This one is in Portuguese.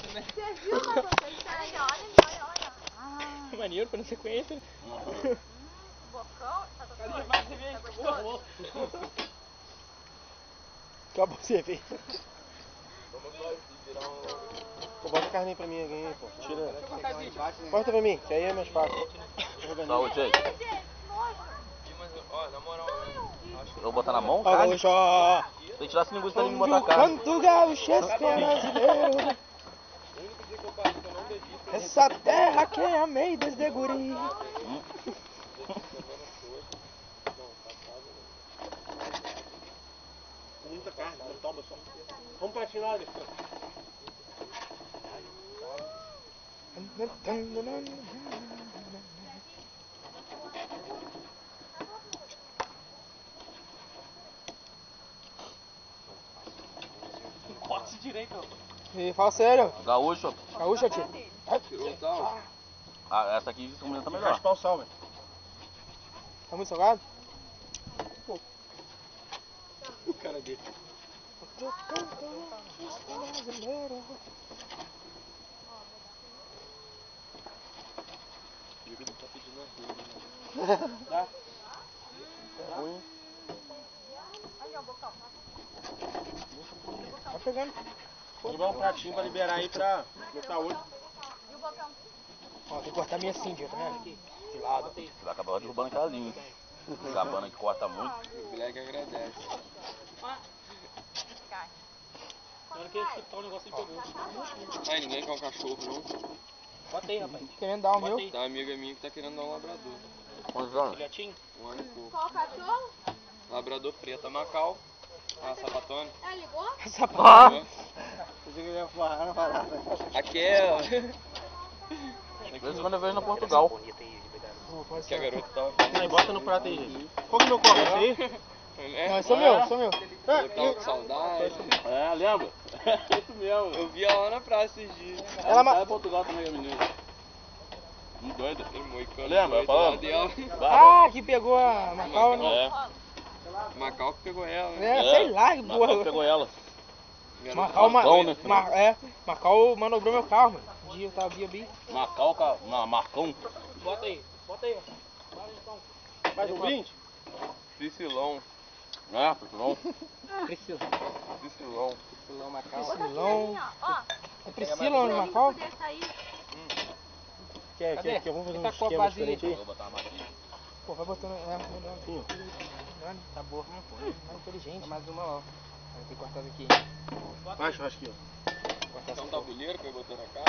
Você viu, Matheus? Olha. Ah. Maneiro, pra não sequência. Bocão? Cadê mais cerveja? Acabou. Acabou a cerveja. Pô, bota a carne aí pra mim, alguém aí, pô. Tira. Bota pra mim, que aí é mais fácil. Saúde, gente. Mas, ó, na moral, Eu vou botar na mão, Ó, cara? gaúcho, ó. Se eu tirar essa linguiça, ele me Onde botar a o carne. canto gaúcho é brasileiro. o único dia que eu passo que eu não bebi Essa terra que amei desde guri. Muita carne, não toma só. Vamos patinar depois. Corte direito. E fala sério. Gaúcho. Gaúcha, tio. tirou o sal. Ah, essa aqui essa comida tá melhor. Raspar o sal, velho. Tá muito salgado? O cara dele. Ele não tá pedindo ajuda, né? Dá? É ruim. Olha o bocão. Tá pegando. Vou levar um pratinho pra liberar aí pra botar outro. E o bocão? Ó, tem que cortar minha Cindy, tá vendo? De lado. Você vai acabar derrubando aquela linha. Gabana que corta muito. O Black agradece. Cai. Na hora que ele chutar o negócio, ele pegou. Ai, ninguém quer um cachorro, não. Bota aí, rapaz. Querendo dar o meu? Tem uma amiga minha que tá querendo dar um labrador. Quantos anos? Filhotinho? 1 ano e pouco. Qual cachorro? Labrador preta Macau. Ah, sapatona. Ah, ligou? Ah! Pensei que ele ia falar na parada. Aquela. De vez em quando eu vejo na Portugal. Que a garota tava Aí, bota no prato aí, gente. Qual que é o meu copo? Esse aí? Não, esse é meu, esse é meu. Eu tava com saudade. É, lembra? Isso mesmo. Eu vi ela lá na praça esses dias. Ela Tá em Portugal também, a menina. Doida. Aquele moicano Lembra? doido Falando? lá dela. Ah, que pegou a Macau, né? É. Macau que pegou ela, né? É, sei lá, que Macau porra. pegou ela. Macau, Macau, né? Macau manobrou meu carro, mano. Um dia eu tava via. Macau, Marcão. Bota aí. Mais um brinde? Priscilão. É, Portugal. Priscila. Priscilão. Priscilão, Macau. Bota aqui Priscilão. pra mim, ó. É Priscila onde Macau? Poder sair. Quer, vamos fazer um Tá com a esquema vasilha? diferente aí? Vou botar uma aqui. Pô, vai botando. Melhor. Tá boa. Mais inteligente. Mais uma, ó. Vai ter que cortar aqui. Vai, churrasquinho. Então um tabuleiro pra eu botar na casa.